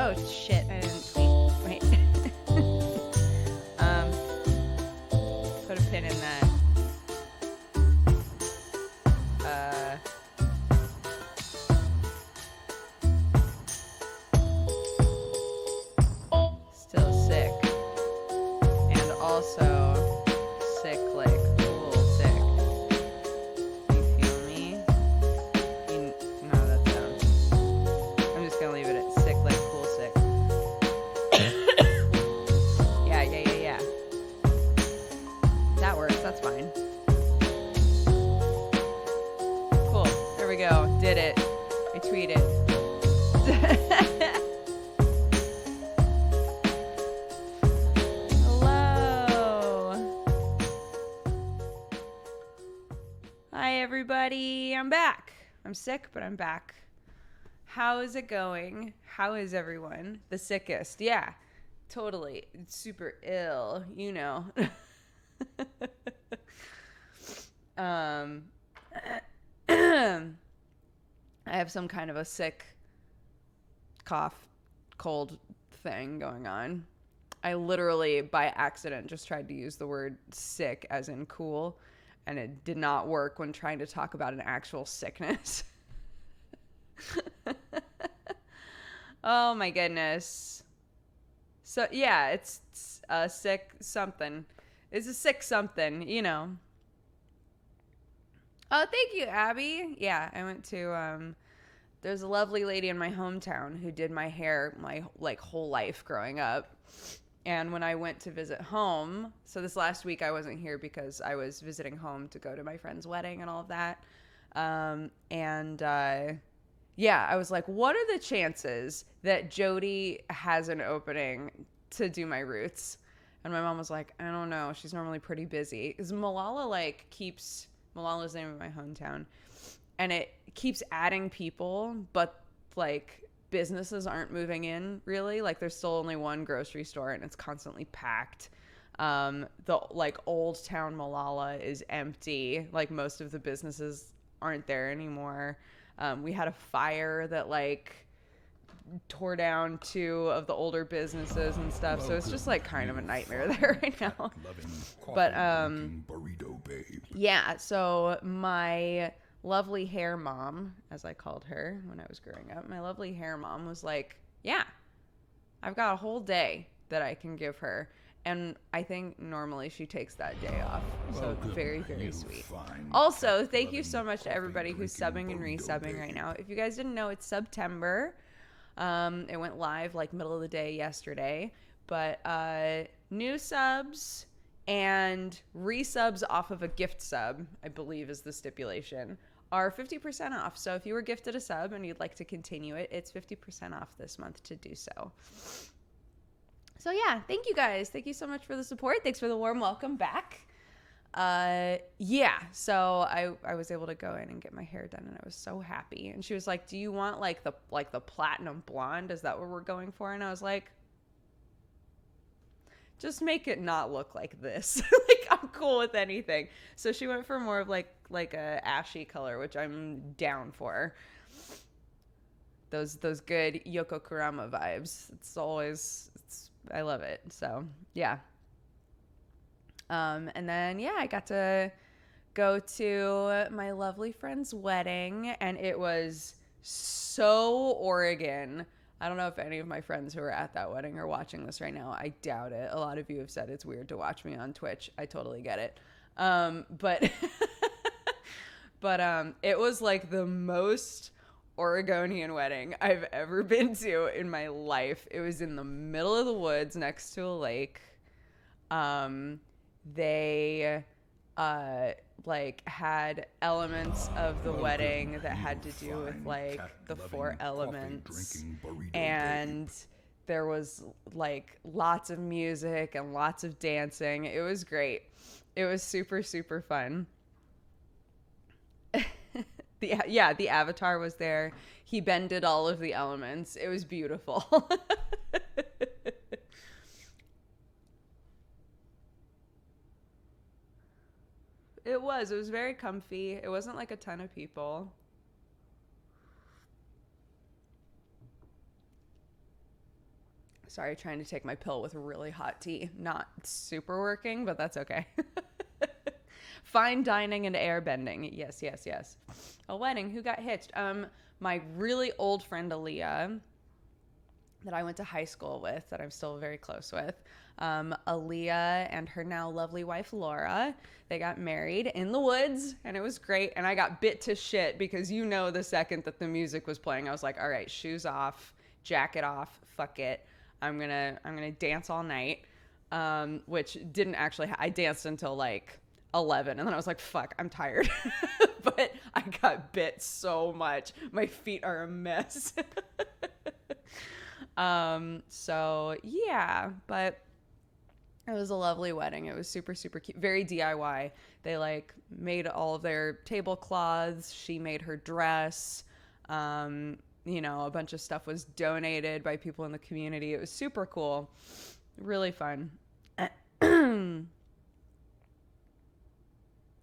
Oh shit, I didn't tweet. Wait. Put a pin in that. Still sick. And also sick, like cool sick. You feel me? No, that's dumb. I'm just gonna leave it at sick, like cool sick. Yeah. That works, that's fine. Cool, there we go. Did it. I tweeted. Hi everybody, I'm back. I'm sick, but I'm back. How is it going? How is everyone? The sickest, yeah, totally. It's super ill, you know. I have some kind of a sick cough, cold thing going on. I literally, by accident, just tried to use the word sick as in cool, and it did not work when trying to talk about an actual sickness. Oh my goodness. So yeah, it's a sick something. It's a sick something, you know. Oh, thank you, Abby. Yeah, I went to there's a lovely lady in my hometown who did my hair my whole life growing up. And when I went to visit home, so this last week I wasn't here because I was visiting home to go to my friend's wedding and all of that. Yeah, I was like, what are the chances that Jody has an opening to do my roots? And my mom was like, I don't know. She's normally pretty busy. Because Malala's the name of my hometown. And it keeps adding people, but like businesses aren't moving in really. Like there's still only one grocery store and it's constantly packed. The like old town Malala is empty. Like most of the businesses aren't there anymore. We had a fire that like tore down 2 of the older businesses and stuff. So it's just like kind of a nightmare there right now. But yeah, so my lovely hair mom, as I called her when I was growing up, my lovely hair mom was like, yeah, I've got a whole day that I can give her. And I think normally she takes that day off. So very, very sweet. Also, thank you so much to everybody who's subbing and resubbing right now. If you guys didn't know, it's September. It went live like middle of the day yesterday. But new subs and resubs off of a gift sub, I believe is the stipulation, are 50% off. So if you were gifted a sub and you'd like to continue it, it's 50% off this month to do so. So yeah, thank you guys. Thank you so much for the support. Thanks for the warm welcome back. Yeah, so I was able to go in and get my hair done and I was so happy. And she was like, do you want like the platinum blonde? Is that what we're going for? And I was like, just make it not look like this. Like I'm cool with anything. So she went for more of like a ashy color, which I'm down for. Those good Yoko Kurama vibes. I love it. So yeah. And then yeah, I got to go to my lovely friend's wedding and it was so Oregon. I don't know if any of my friends who are at that wedding are watching this right now. I doubt it. A lot of you have said it's weird to watch me on Twitch. I totally get it. But it was like the most Oregonian wedding I've ever been to in my life. It was in the middle of the woods next to a lake. They like had elements of the wedding that had to do with like the 4 elements, and there was like lots of music and lots of dancing. It was great. It was super, super fun. The avatar was there. He bended all of the elements. It was beautiful. It was very comfy. It wasn't like a ton of people. Sorry, trying to take my pill with really hot tea. Not super working, but that's okay. Fine dining and airbending. Yes, yes, yes. A wedding. Who got hitched? My really old friend Aaliyah, that I went to high school with, that I'm still very close with. Aaliyah and her now lovely wife Laura, they got married in the woods, and it was great. And I got bit to shit because the second that the music was playing, I was like, all right, shoes off, jacket off, fuck it. I'm gonna dance all night. Which didn't actually. I danced until like 11, and then I was like, fuck, I'm tired. But I got bit so much. My feet are a mess. So yeah, but it was a lovely wedding. It was super, super cute. Very DIY. They like made all of their tablecloths. She made her dress. A bunch of stuff was donated by people in the community. It was super cool. Really fun.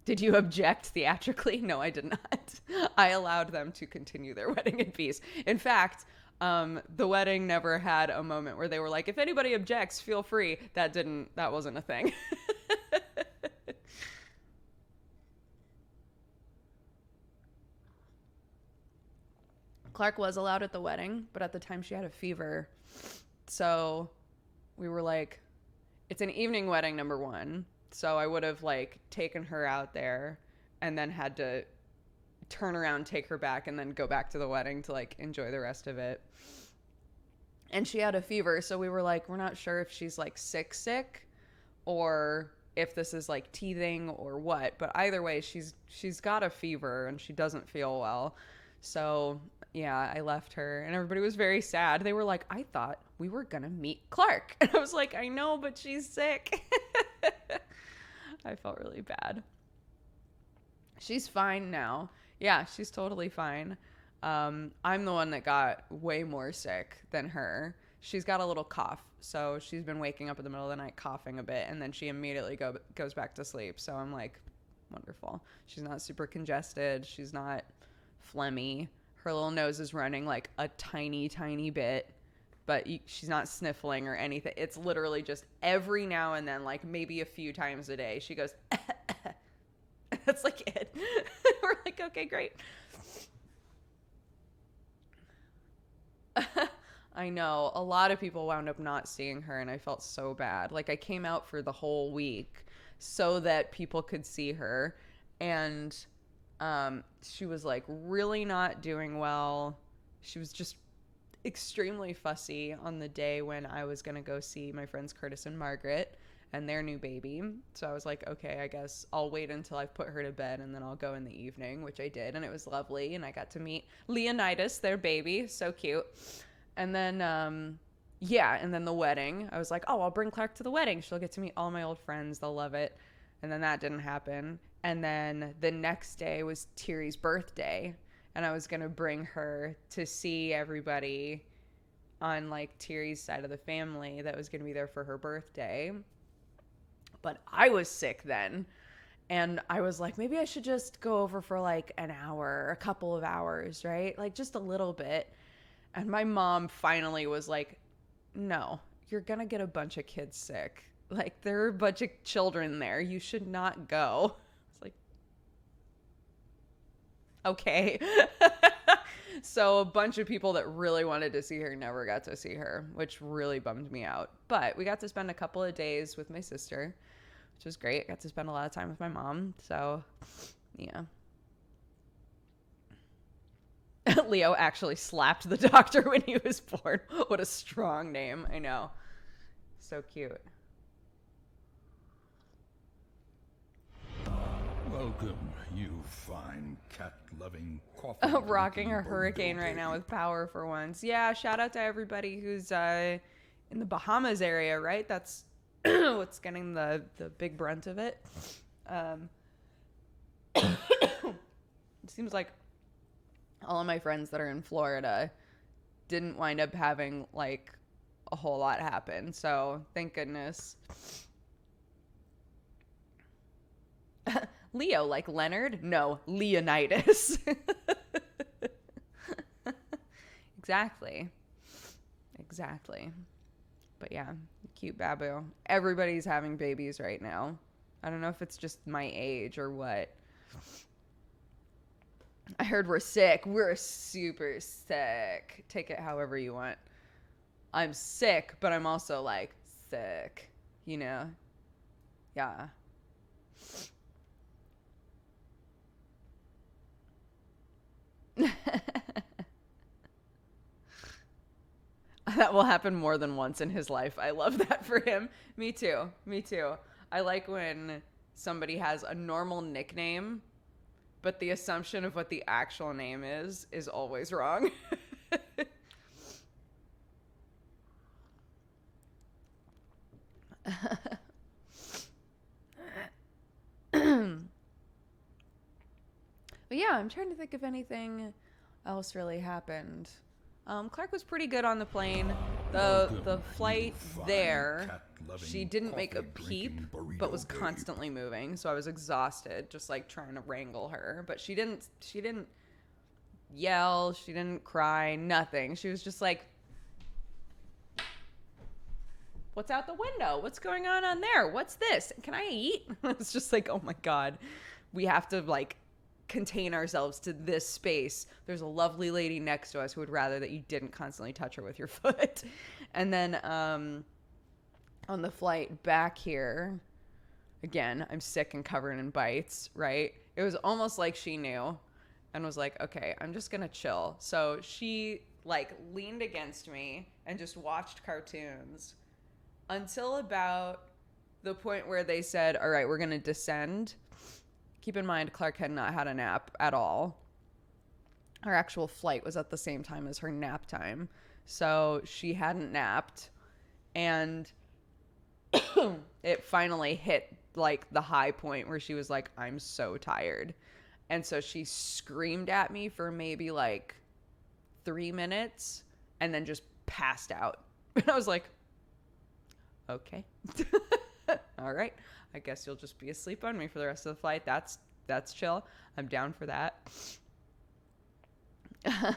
Did you object theatrically? No, I did not. I allowed them to continue their wedding in peace. In fact, the wedding never had a moment where they were like, if anybody objects, feel free. That wasn't a thing. Clark was allowed at the wedding, but at the time she had a fever. So we were like, it's an evening wedding, number one. So I would have like taken her out there and then had to turn around, take her back, and then go back to the wedding to like enjoy the rest of it. And she had a fever. So we were like, we're not sure if she's like sick or if this is like teething or what. But either way, she's got a fever and she doesn't feel well. So yeah, I left her and everybody was very sad. They were like, I thought we were going to meet Clark. And I was like, I know, but she's sick. I felt really bad. She's fine now. Yeah, she's totally fine. I'm the one that got way more sick than her. She's got a little cough. So she's been waking up in the middle of the night coughing a bit. And then she immediately goes back to sleep. So I'm like, wonderful. She's not super congested. She's not phlegmy. Her little nose is running like a tiny, tiny bit, but she's not sniffling or anything. It's literally just every now and then, like maybe a few times a day, she goes, that's like it. We're like, okay, great. I know. A lot of people wound up not seeing her, and I felt so bad. Like, I came out for the whole week so that people could see her, and she was like really not doing well. She was just extremely fussy on the day when I was gonna go see my friends Curtis and Margaret and their new baby. So I was like, okay, I guess I'll wait until I've put her to bed and then I'll go in the evening, which I did, and it was lovely. And I got to meet Leonidas, their baby, so cute. And then and then the wedding, I was like, oh, I'll bring Clark to the wedding, she'll get to meet all my old friends, they'll love it. And then that didn't happen. And then the next day was Tiri's birthday, and I was going to bring her to see everybody on like Tiri's side of the family that was going to be there for her birthday. But I was sick then, and I was like, maybe I should just go over for like an hour, a couple of hours, right? Like just a little bit. And my mom finally was like, no, you're going to get a bunch of kids sick. Like, there are a bunch of children there. You should not go. It's like, okay. So a bunch of people that really wanted to see her never got to see her, which really bummed me out. But we got to spend a couple of days with my sister, which was great. I got to spend a lot of time with my mom. So, yeah. Leo actually slapped the doctor when he was born. What a strong name. I know. So cute. Welcome, you fine cat-loving coffee. Rocking a hurricane right now with power for once. Yeah, shout out to everybody who's in the Bahamas area, right? That's what's getting the big brunt of it. It seems like all of my friends that are in Florida didn't wind up having like a whole lot happen. So thank goodness. Leo, like Leonard? No, Leonidas. Exactly. But yeah, cute Babu. Everybody's having babies right now. I don't know if it's just my age or what. I heard we're sick. We're super sick. Take it however you want. I'm sick, but I'm also like sick, you know? Yeah. That will happen more than once in his life. I love that for him. Me too. Me too. I like when somebody has a normal nickname, but the assumption of what the actual name is always wrong. But yeah, I'm trying to think if anything else really happened. Clark was pretty good on the plane. The flight there, she didn't make a peep, but was constantly moving. So I was exhausted, just like trying to wrangle her. But she didn't yell, she didn't cry, nothing. She was just like, "What's out the window? What's going on there? What's this? Can I eat?" It's just like, oh my God, we have to like contain ourselves to this space. There's a lovely lady next to us who would rather that you didn't constantly touch her with your foot. And then on the flight back here, again, I'm sick and covered in bites, right? It was almost like she knew and was like, okay, I'm just gonna chill. So she like leaned against me and just watched cartoons until about the point where they said, all right, we're gonna descend. Keep in mind, Clark had not had a nap at all. Her actual flight was at the same time as her nap time. So she hadn't napped. And it finally hit like the high point where she was like, I'm so tired. And so she screamed at me for maybe like 3 minutes and then just passed out. And I was like, okay. All right. I guess you'll just be asleep on me for the rest of the flight. That's chill. I'm down for that. I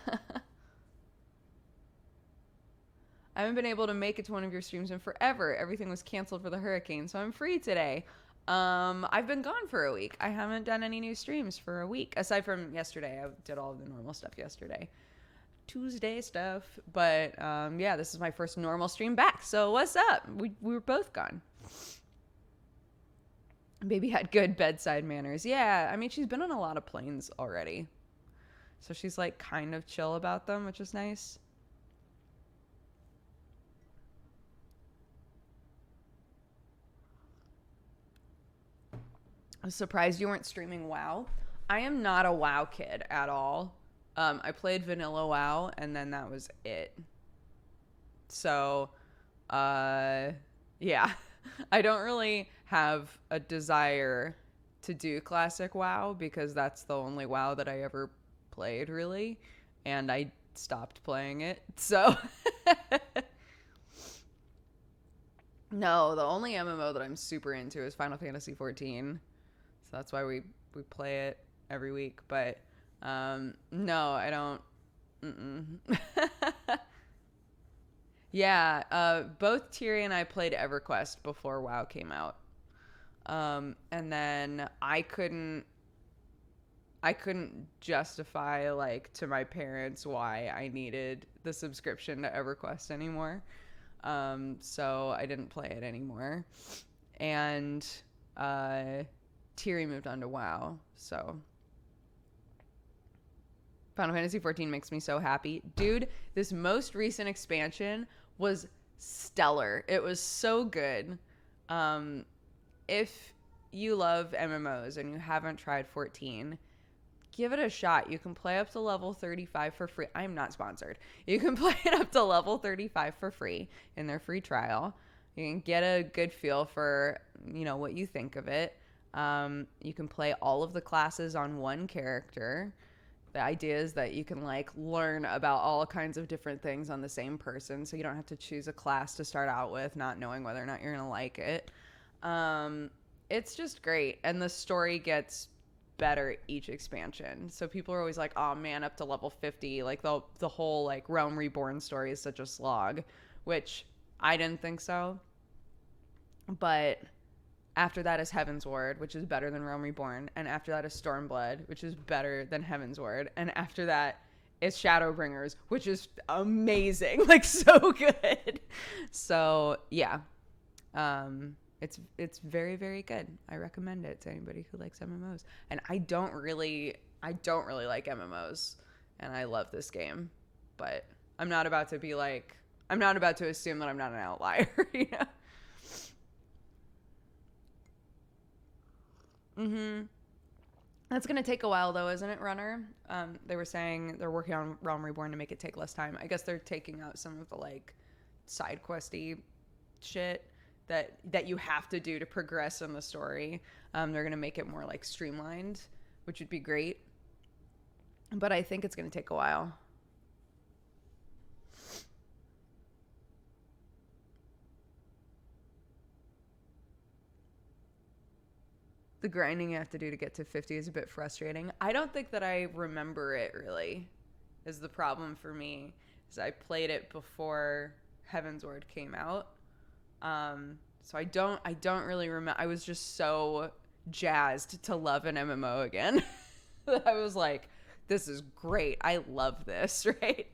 haven't been able to make it to one of your streams in forever. Everything was canceled for the hurricane, so I'm free today. I've been gone for a week. I haven't done any new streams for a week, aside from yesterday. I did all of the normal stuff yesterday. Tuesday stuff. But yeah, this is my first normal stream back. So what's up? We were both gone. Baby had good bedside manners. Yeah, I mean, she's been on a lot of planes already. So she's like kind of chill about them, which is nice. I'm surprised you weren't streaming WoW. I am not a WoW kid at all. I played vanilla WoW and then that was it. So, yeah. I don't really have a desire to do classic WoW because that's the only WoW that I ever played, really. And I stopped playing it. So, no, the only MMO that I'm super into is Final Fantasy 14. So that's why we play it every week. But no, I don't. Yeah, both Tyri and I played EverQuest before WoW came out. And then I couldn't justify like to my parents why I needed the subscription to EverQuest anymore. So I didn't play it anymore. And Tyri moved on to WoW, so Final Fantasy 14 makes me so happy. Dude, this most recent expansion was stellar. It was so good. If you love MMOs and you haven't tried 14, give it a shot. You can play up to level 35 for free. I'm not sponsored. You can play it up to level 35 for free in their free trial. You can get a good feel for, you know, what you think of it. You can play all of the classes on one character. The idea is that you can like learn about all kinds of different things on the same person, so you don't have to choose a class to start out with, not knowing whether or not you're gonna like it. It's just great, and the story gets better each expansion. So people are always like, "Oh man, up to level 50, like the whole like Realm Reborn story is such a slog," which I didn't think so. But after that is Heaven's Ward, which is better than Realm Reborn. And after that is Stormblood, which is better than Heaven's Ward. And after that is Shadowbringers, which is amazing. Like, so good. So, yeah. It's very, very good. I recommend it to anybody who likes MMOs. And I don't really like MMOs. And I love this game. But I'm not about to assume that I'm not an outlier, you know? Mm-hmm. That's going to take a while, though, isn't it, Runner? They were saying they're working on Realm Reborn to make it take less time. I guess they're taking out some of the, like, side questy shit that you have to do to progress in the story. They're going to make it more, like, streamlined, which would be great. But I think it's going to take a while. The grinding you have to do to get to 50 is a bit frustrating. I don't think that I remember it really is the problem for me. Is I played it before Heaven's Ward came out. So I don't really remember. I was just so jazzed to love an MMO again. I was like, this is great. I love this, right?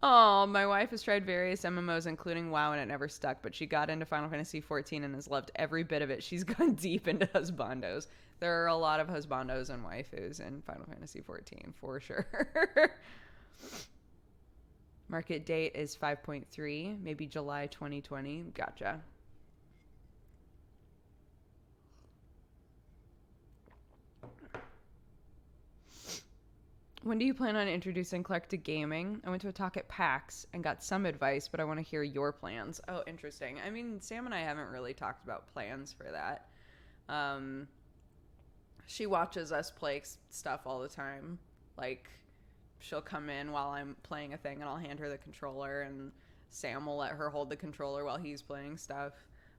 Oh, my wife has tried various MMOs, including WoW, and it never stuck, but she got into Final Fantasy XIV and has loved every bit of it. She's gone deep into husbandos. There are a lot of husbandos and waifus in Final Fantasy XIV, for sure. Market date is 5.3, maybe July 2020. Gotcha. When do you plan on introducing Clark to gaming? I went to a talk at PAX and got some advice, but I want to hear your plans. Oh, interesting. I mean, Sam and I haven't really talked about plans for that. She watches us play stuff all the time. Like, she'll come in while I'm playing a thing and I'll hand her the controller, and Sam will let her hold the controller while he's playing stuff.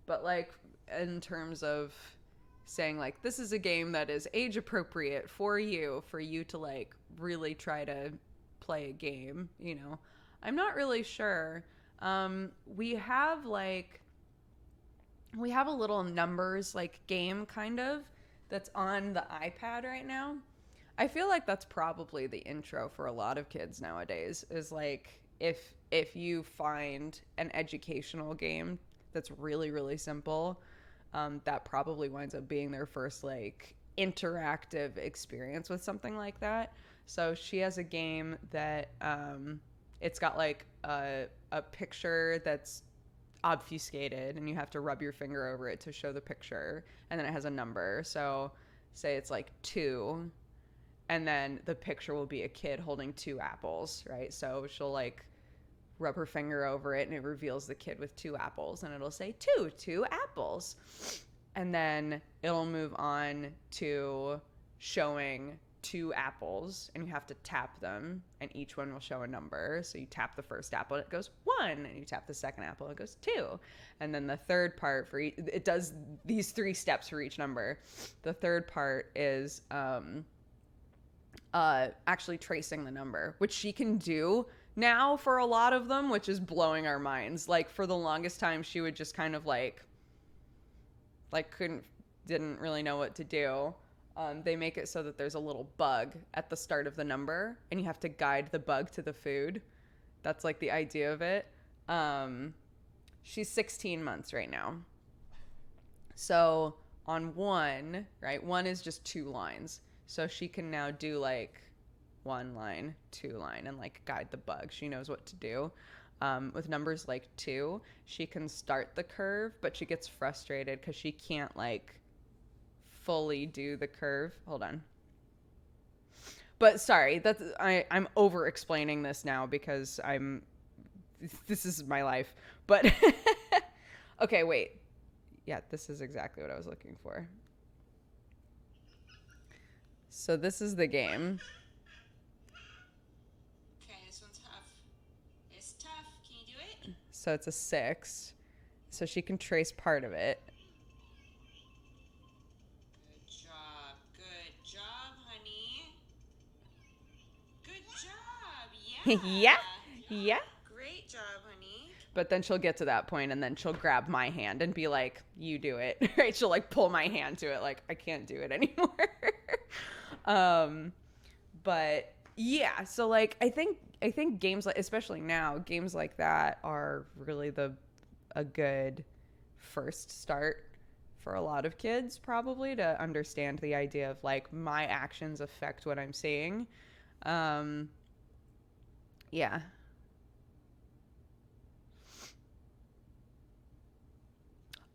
But, like, in terms of saying, like, this is a game that is age appropriate for you to, like, really try to play a game, you know, I'm not really sure. We have a little numbers, like, game kind of that's on the iPad right now. I feel like that's probably the intro for a lot of kids nowadays, is like, if you find an educational game that's really, really simple, that probably winds up being their first, like, interactive experience with something like that. So she has a game that it's got, like, a picture that's obfuscated, and you have to rub your finger over it to show the picture, and then it has a number. So say it's like 2, and then the picture will be a kid holding 2 apples, right? So she'll, like, rub her finger over it, and it reveals the kid with 2 apples, and it'll say 2 apples. And then it'll move on to showing 2 apples, and you have to tap them, and each one will show a number. So you tap the first apple and it goes 1, and you tap the second apple and it goes 2. And then the third part for it does these 3 steps for each number. The third part is actually tracing the number, which she can do now for a lot of them, which is blowing our minds. Like, for the longest time, she would just kind of like didn't really know what to do. They make it so that there's a little bug at the start of the number, and you have to guide the bug to the food. That's, like, the idea of it. She's 16 months right now. So on 1, right, 1 is just 2 lines. So she can now do, like, 1 line, 2 line, and, like, guide the bug. She knows what to do. With numbers like 2, she can start the curve, but she gets frustrated because she can't, like, fully do the curve. Hold on. But sorry, I'm over explaining this now because this is my life. But okay, wait. Yeah, this is exactly what I was looking for. So this is the game. Okay, this one's tough. It's tough. Can you do it? So it's a 6. So she can trace part of it. Good job, honey. Yeah. Yeah. Great job, honey. But then she'll get to that point and then she'll grab my hand and be like, you do it. Right? She'll like pull my hand to it. Like, I can't do it anymore. But yeah, so like I think games like, especially now, games like that are really a good first start for a lot of kids, probably, to understand the idea of like my actions affect what I'm seeing. Um yeah.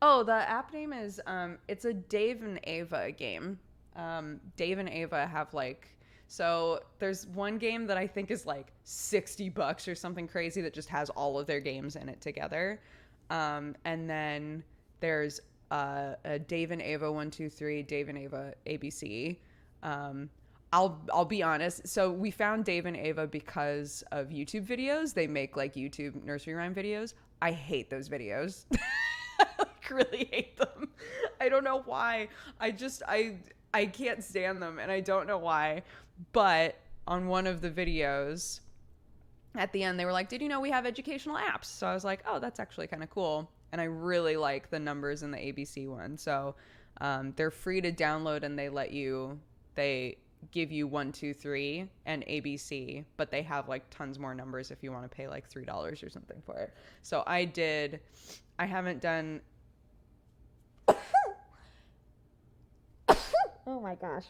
Oh, the app name is it's a Dave and Ava game. Dave and Ava have like, so there's one game that I think is like $60 or something crazy that just has all of their games in it together. And then there's a Dave and Ava 123, Dave and Ava ABC. Um, I'll be honest. So we found Dave and Ava because of YouTube videos. They make like YouTube nursery rhyme videos. I hate those videos. I like really hate them. I don't know why. I can't stand them and I don't know why. But on one of the videos at the end they were like, "Did you know we have educational apps?" So I was like, "Oh, that's actually kind of cool." And I really like the numbers in the ABC one. So they're free to download and they give you 1, 2, 3 and ABC, but they have like tons more numbers if you want to pay like $3 or something for it. So I haven't done. Oh my gosh.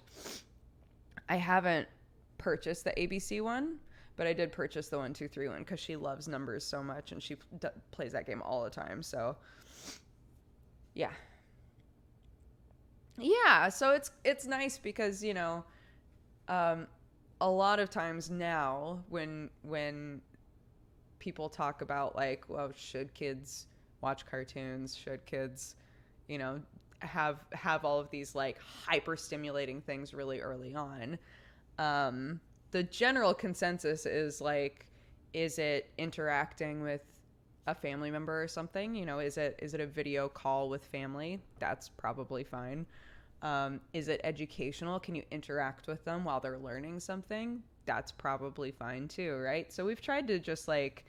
I haven't purchased the ABC one, but I did purchase the 1, 2, 3 one because she loves numbers so much and she plays that game all the time. So yeah. Yeah, so it's nice because, you know, a lot of times now when people talk about like, well, should kids watch cartoons? Should kids, you know, have all of these like hyper stimulating things really early on? The general consensus is like, is it interacting with a family member or something? You know, is it a video call with family? That's probably fine. Is it educational? Can you interact with them while they're learning something? That's probably fine too, right? So we've tried to just like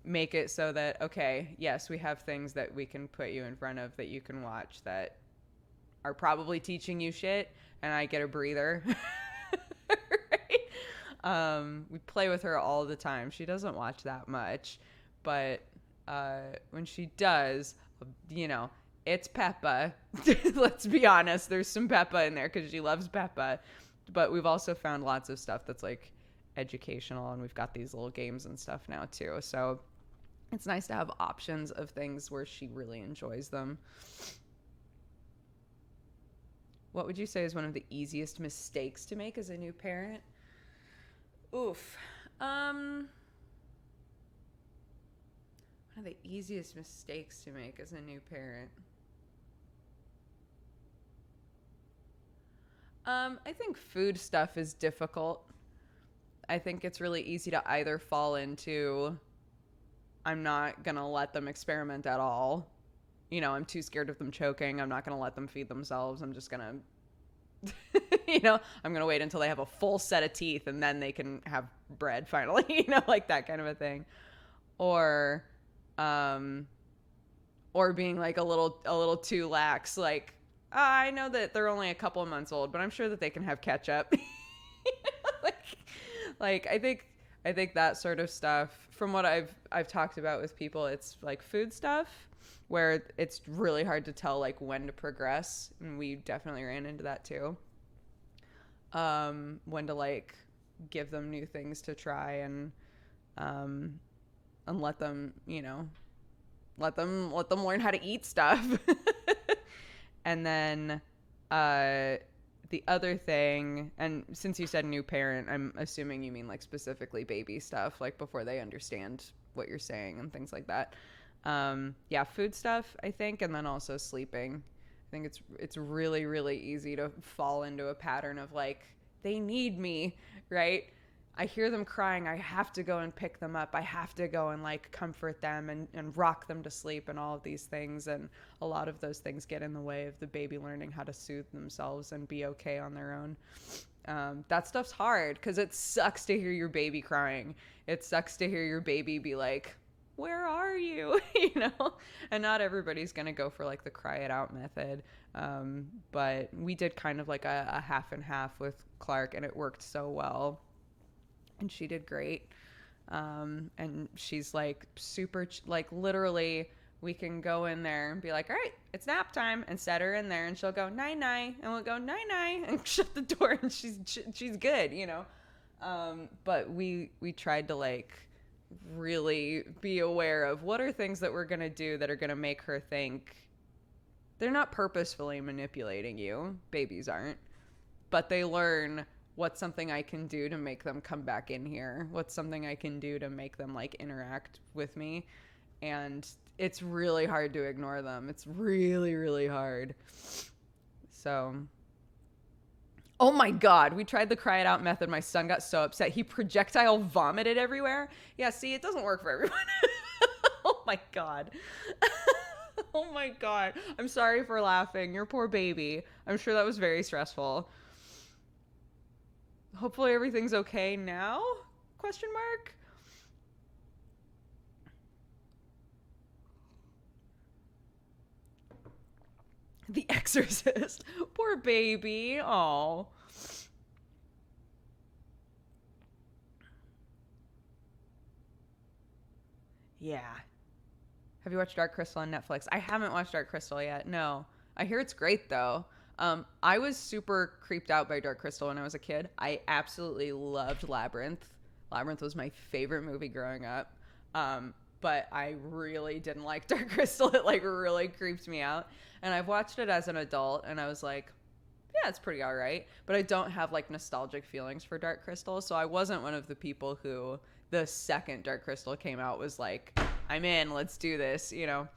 make it so that, okay, yes, we have things that we can put you in front of that you can watch that are probably teaching you shit, and I get a breather. Right? We play with her all the time. She doesn't watch that much, but when she does, you know, it's Peppa. Let's be honest. There's some Peppa in there because she loves Peppa. But we've also found lots of stuff that's like educational, and we've got these little games and stuff now too. So it's nice to have options of things where she really enjoys them. What would you say is one of the easiest mistakes to make as a new parent? Oof. One of the easiest mistakes to make as a new parent. I think food stuff is difficult. I think it's really easy to either fall into, I'm not going to let them experiment at all. You know, I'm too scared of them choking. I'm not going to let them feed themselves. I'm just going to, you know, I'm going to wait until they have a full set of teeth and then they can have bread finally, you know, like that kind of a thing. Or being like a little too lax, like, I know that they're only a couple of months old, but I'm sure that they can have ketchup. like I think that sort of stuff, from what I've talked about with people, it's like food stuff where it's really hard to tell like when to progress, and we definitely ran into that too. When to like give them new things to try and let them, you know, let them learn how to eat stuff. And then the other thing, and since you said new parent, I'm assuming you mean like specifically baby stuff, like before they understand what you're saying and things like that. Yeah, food stuff, I think, and then also sleeping. I think it's really, really easy to fall into a pattern of like, they need me, right? I hear them crying. I have to go and pick them up. I have to go and like comfort them and rock them to sleep and all of these things. And a lot of those things get in the way of the baby learning how to soothe themselves and be okay on their own. That stuff's hard because it sucks to hear your baby crying. It sucks to hear your baby be like, where are you? You know? And not everybody's going to go for like the cry it out method. But we did kind of like a half and half with Clark, and it worked so well. And she did great. And she's like super, like literally we can go in there and be like, all right, it's nap time, and set her in there, and she'll go night night, and we'll go night night, and shut the door, and she's good, you know. But we tried to like really be aware of what are things that we're gonna do that are gonna make her think. They're not purposefully manipulating you, babies aren't, but they learn what's something I can do to make them come back in here, what's something I can do to make them like interact with me. And it's really hard to ignore them. It's really, really hard. So, oh my God, we tried the cry it out method. My son got so upset. He projectile vomited everywhere. Yeah, see, it doesn't work for everyone. Oh my God. Oh my God. I'm sorry for laughing. Your poor baby. I'm sure that was very stressful. Hopefully everything's okay now? Question mark? The Exorcist. Poor baby. Oh. Yeah. Have you watched Dark Crystal on Netflix? I haven't watched Dark Crystal yet. No. I hear it's great though. I was super creeped out by Dark Crystal when I was a kid. I absolutely loved Labyrinth. Labyrinth was my favorite movie growing up. But I really didn't like Dark Crystal. It like really creeped me out. And I've watched it as an adult, and I was like, yeah, it's pretty all right. But I don't have like nostalgic feelings for Dark Crystal. So I wasn't one of the people who the second Dark Crystal came out was like, I'm in, let's do this, you know.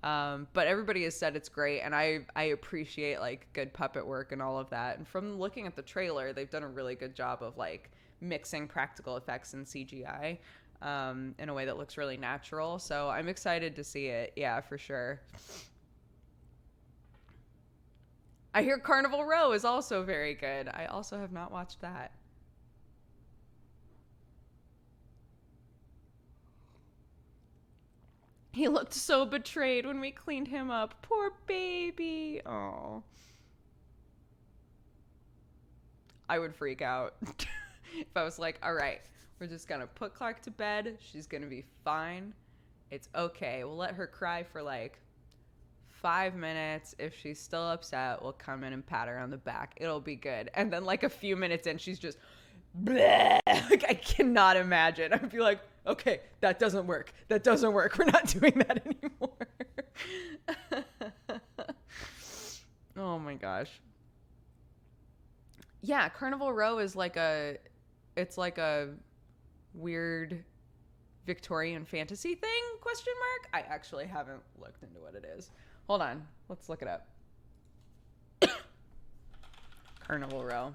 But everybody has said it's great, and I appreciate like good puppet work and all of that. And from looking at the trailer, they've done a really good job of like mixing practical effects and CGI in a way that looks really natural. So I'm excited to see it. Yeah, for sure. I hear Carnival Row is also very good. I also have not watched that. He looked so betrayed when we cleaned him up. Poor baby. Oh. I would freak out if I was like, all right, we're just going to put Clark to bed. She's going to be fine. It's okay. We'll let her cry for like 5 minutes. If she's still upset, we'll come in and pat her on the back. It'll be good. And then like a few minutes in, she's just bleh. Like I cannot imagine. I'd be like, okay, that doesn't work. That doesn't work. We're not doing that anymore. Oh my gosh. Yeah, Carnival Row is like it's like a weird Victorian fantasy thing, question mark? I actually haven't looked into what it is. Hold on. Let's look it up. Carnival Row.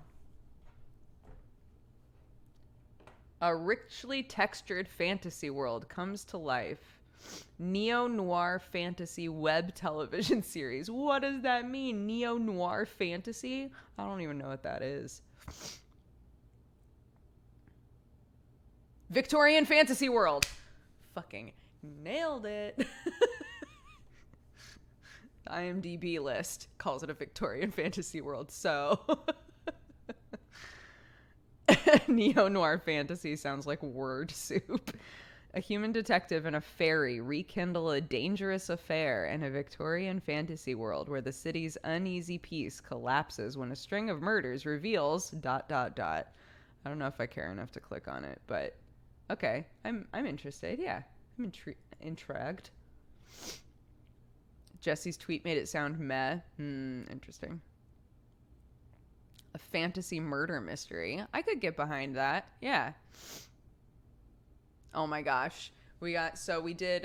A richly textured fantasy world comes to life. Neo-noir fantasy web television series. What does that mean? Neo-noir fantasy? I don't even know what that is. Victorian fantasy world. Fucking nailed it. The IMDb list calls it a Victorian fantasy world, so neo-noir fantasy sounds like word soup. A human detective and a fairy rekindle a dangerous affair in a Victorian fantasy world where the city's uneasy peace collapses when a string of murders reveals ... I don't know if I care enough to click on it, but okay, I'm interested. Yeah, I'm intrigued. Jesse's tweet made it sound meh. Interesting. A fantasy murder mystery. I could get behind that. Yeah. Oh my gosh. We did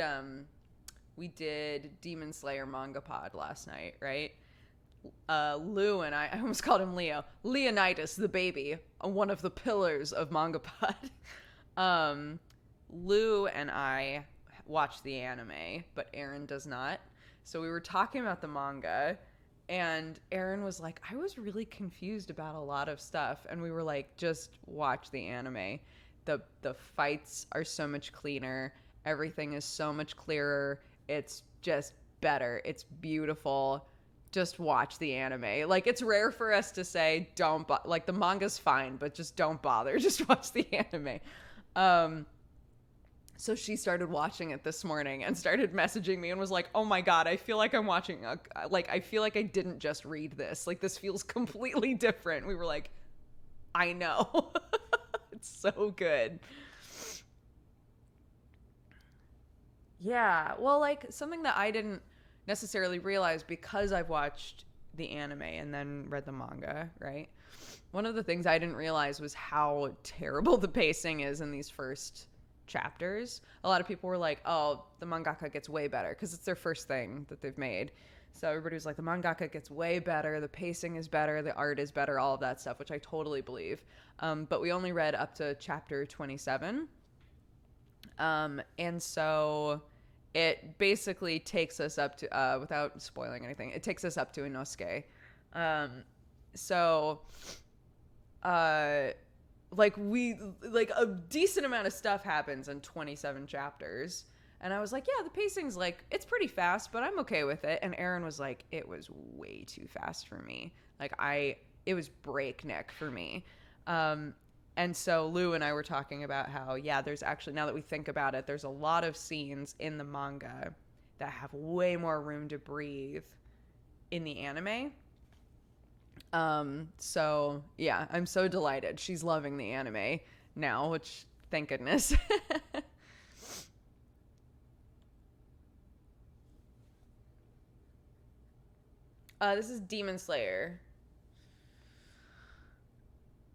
Demon Slayer manga pod last night, right? Lou and I almost called him Leo. Leonidas, the baby, one of the pillars of manga pod. Lou and I watch the anime, but Aaron does not. So we were talking about the manga, And Aaron was like, I was really confused about a lot of stuff. And we were like, just watch the anime. The fights are so much cleaner. Everything is so much clearer. It's just better. It's beautiful. Just watch the anime. Like, it's rare for us to say, like, the manga's fine, but just don't bother. Just watch the anime. So she started watching it this morning and started messaging me and was like, oh my God, I feel like I'm watching, I feel like I didn't just read this. Like, this feels completely different. We were like, I know. It's so good. Yeah. Well, like, something that I didn't necessarily realize because I've watched the anime and then read the manga, right? One of the things I didn't realize was how terrible the pacing is in these first chapters. A lot of people were like, oh, the mangaka gets way better because it's their first thing that they've made. So everybody was like, the mangaka gets way better, the pacing is better, the art is better, all of that stuff, which I totally believe. But we only read up to chapter 27. And so it basically takes us up to, without spoiling anything, it takes us up to Inosuke. So like a decent amount of stuff happens in 27 chapters. And I was like, yeah, the pacing's like, it's pretty fast, but I'm okay with it. And Aaron was like, it was way too fast for me. Like, it was breakneck for me. And so Lou and I were talking about how, yeah, there's actually, now that we think about it, there's a lot of scenes in the manga that have way more room to breathe in the anime. So yeah, I'm so delighted. She's loving the anime now, which, thank goodness. This is Demon Slayer.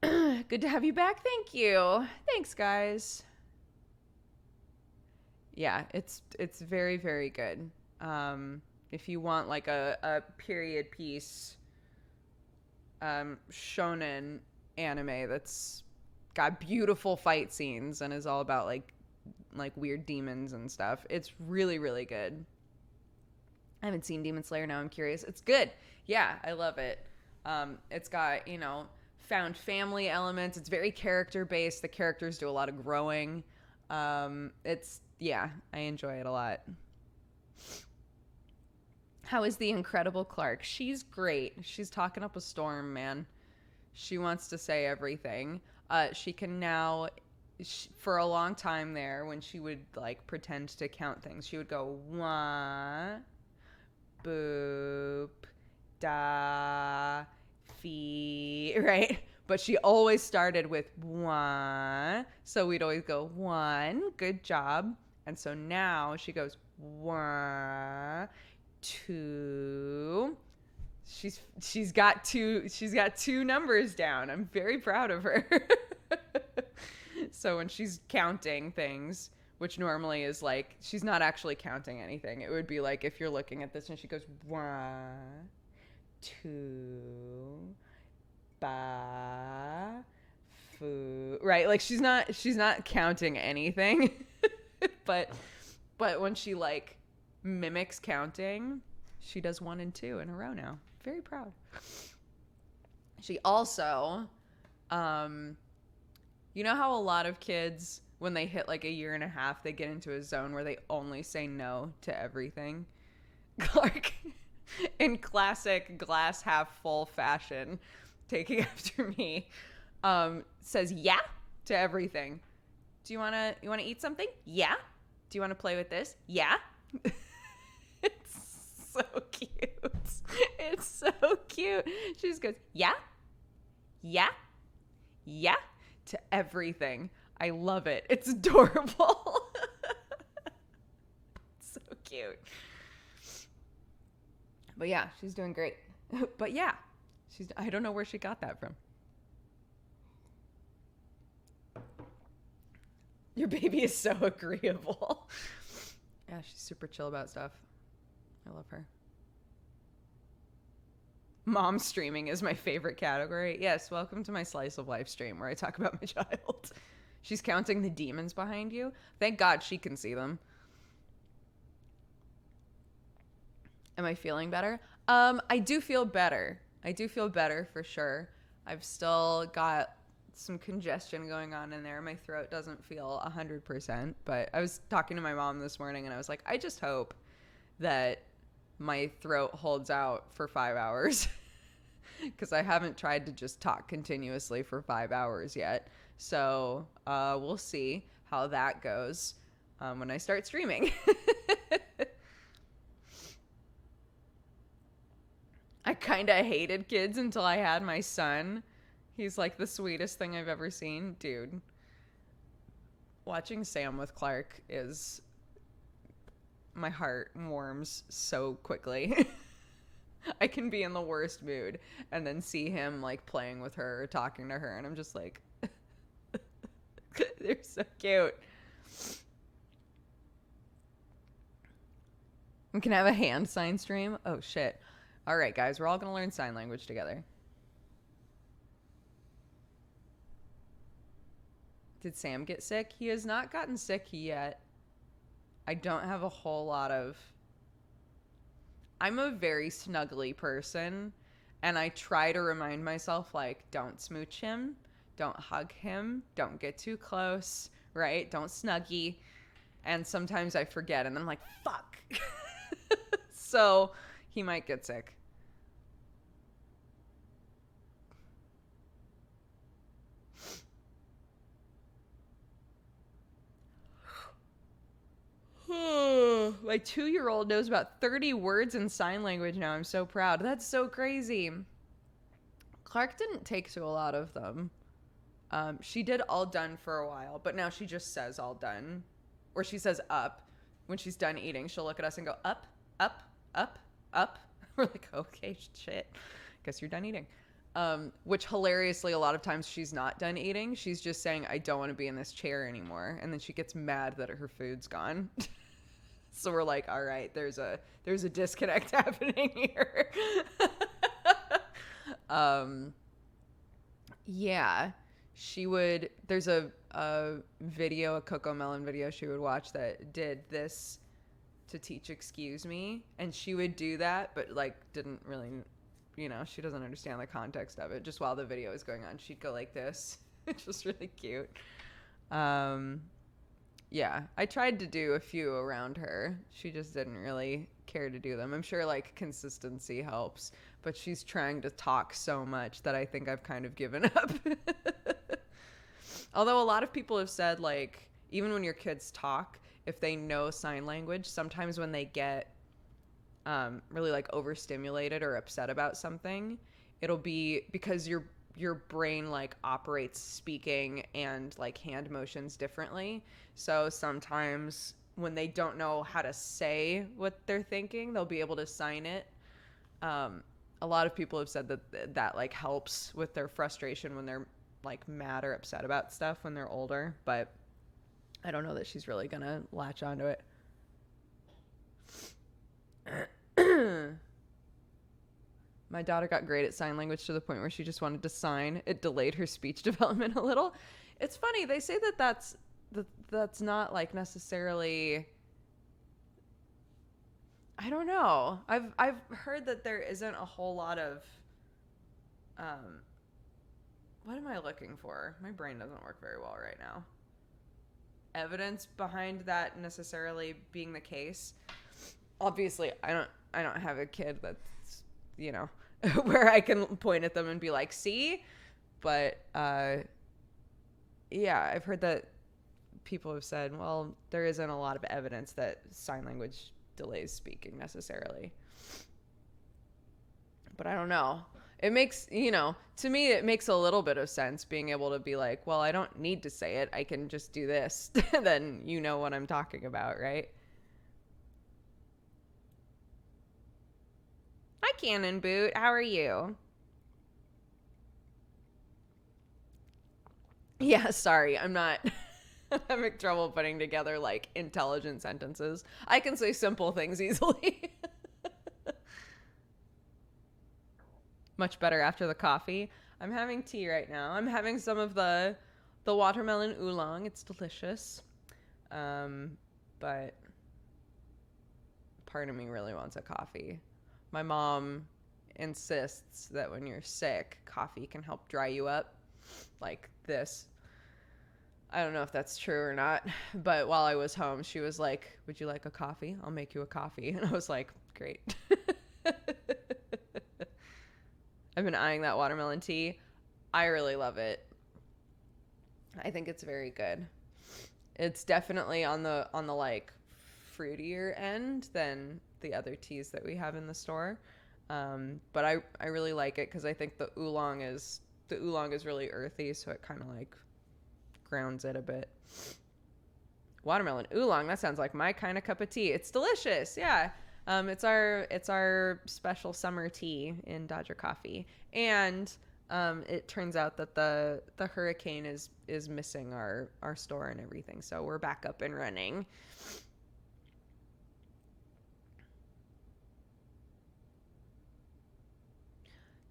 Good to have you back. Thank you. Thanks, guys. Yeah, it's very, very good. If you want like a period piece shonen anime that's got beautiful fight scenes and is all about like weird demons and stuff, it's really, really good. I haven't seen Demon Slayer. Now I'm curious. It's good. Yeah, I love it. It's got, found family elements. It's very character based. The characters do a lot of growing. Yeah, I enjoy it a lot. How is the Incredible Clark? She's great. She's talking up a storm, man. She wants to say everything. She can now, for a long time there, when she would like pretend to count things, she would go one, boop, da, fee, right? But she always started with one. So we'd always go one, good job. And so now she goes one, two. She's got two numbers down. I'm very proud of her. So when she's counting things, which normally is like, she's not actually counting anything. It would be like if you're looking at this and she goes one, two, ba, foo, right? Like she's not counting anything. but when she like mimics counting, she does 1 and 2 in a row now. Very proud. She also, you know how a lot of kids, when they hit like a year and a half, they get into a zone where they only say no to everything? Clark, in classic glass half full fashion, taking after me, says yeah to everything. Do you wanna eat something? Yeah. Do you want to play with this? Yeah. It's so cute. It's so cute. She just goes, yeah, yeah, yeah, to everything. I love it. It's adorable. So cute. But yeah, she's doing great. But yeah, I don't know where she got that from. Your baby is so agreeable. Yeah, she's super chill about stuff. I love her. Mom streaming is my favorite category. Yes, welcome to my slice of life stream where I talk about my child. She's counting the demons behind you. Thank God she can see them. Am I feeling better? I do feel better. I do feel better for sure. I've still got some congestion going on in there. My throat doesn't feel 100%, but I was talking to my mom this morning and I was like, I just hope that my throat holds out for 5 hours because I haven't tried to just talk continuously for 5 hours yet. So we'll see how that goes when I start streaming. I kind of hated kids until I had my son. He's like the sweetest thing I've ever seen. Dude, watching Sam with Clark is... my heart warms so quickly. I can be in the worst mood and then see him like playing with her or talking to her and I'm just like, they're so cute. We can have a hand sign stream. Oh shit. All right, guys, we're all going to learn sign language together. Did Sam get sick? He has not gotten sick yet. I don't have a whole lot of... I'm a very snuggly person, and I try to remind myself, like, don't smooch him, don't hug him, don't get too close, right? Don't snuggie. And sometimes I forget, and then I'm like, fuck. So he might get sick. My 2-year-old knows about 30 words in sign language now. I'm so proud. That's so crazy. Clark didn't take to a lot of them. She did all done for a while, but now she just says all done. Or she says up. When she's done eating, she'll look at us and go, up, up, up, up. We're like, okay, shit. Guess you're done eating. Which hilariously, a lot of times she's not done eating. She's just saying, I don't want to be in this chair anymore. And then she gets mad that her food's gone. So we're like, all right, there's a disconnect happening here. Yeah, she would, there's a video, a Coco Melon video she would watch that did this to teach excuse me. And she would do that, but like didn't really, you know, she doesn't understand the context of it. Just while the video is going on, she'd go like this. It's just really cute. Yeah, I tried to do a few around her. She just didn't really care to do them. I'm sure like consistency helps, but she's trying to talk so much that I think I've kind of given up. Although a lot of people have said like, even when your kids talk, if they know sign language, sometimes when they get really like overstimulated or upset about something, it'll be because your brain like operates speaking and like hand motions differently. So sometimes when they don't know how to say what they're thinking, they'll be able to sign it. A lot of people have said that like helps with their frustration when they're like mad or upset about stuff when they're older, but I don't know that she's really gonna latch onto it. My daughter got great at sign language to the point where she just wanted to sign. It delayed her speech development a little. It's funny. They say that's not like necessarily... I don't know. I've heard that there isn't a whole lot of... what am I looking for? My brain doesn't work very well right now. Evidence behind that necessarily being the case. Obviously, I don't have a kid that's, you know, where I can point at them and be like, see? But, yeah, I've heard that people have said, well, there isn't a lot of evidence that sign language delays speaking necessarily. But I don't know. It makes, you know, to me, it makes a little bit of sense being able to be like, well, I don't need to say it. I can just do this. Then you know what I'm talking about, right? Hi, Cannon Boot. How are you? Yeah, sorry. I'm not... I'm having trouble putting together, like, intelligent sentences. I can say simple things easily. Much better after the coffee. I'm having tea right now. I'm having some of the watermelon oolong. It's delicious. But part of me really wants a coffee. My mom insists that when you're sick, coffee can help dry you up like this. I don't know if that's true or not, but while I was home, she was like, would you like a coffee? I'll make you a coffee. And I was like, great. I've been eyeing that watermelon tea. I really love it. I think it's very good. It's definitely on the like fruitier end than the other teas that we have in the store. But I really like it because I think the oolong is really earthy, so it kind of like grounds it a bit. Watermelon oolong, that sounds like my kind of cup of tea. It's delicious. Yeah. It's our special summer tea in Dodger Coffee. And it turns out that the hurricane is missing our store and everything. So we're back up and running.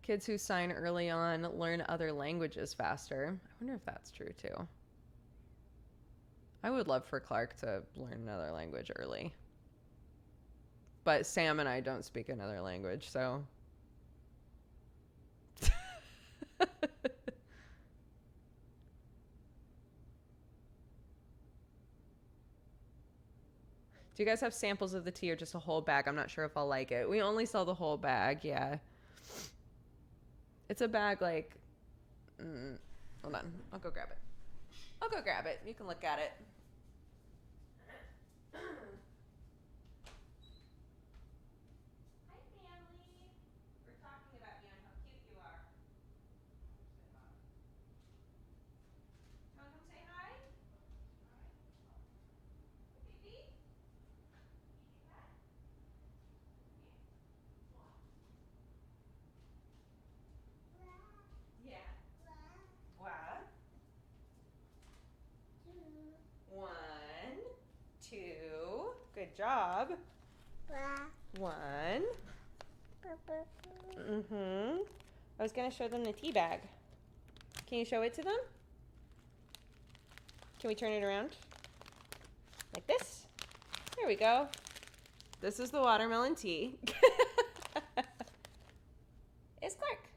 Kids who sign early on learn other languages faster. I wonder if that's true too. I would love for Clark to learn another language early. But Sam and I don't speak another language, so. Do you guys have samples of the tea or just a whole bag? I'm not sure if I'll like it. We only sell the whole bag, yeah. It's a bag like, hold on, I'll go grab it. You can look at it. Hi, family. We're talking about you and how cute you are. You want to come say hi? Baby? Yeah. What? 1, 2. Good job. 1. I was going to show them the tea bag. Can you show it to them? Can we turn it around? Like this? There we go. This is the watermelon tea. It's Clark.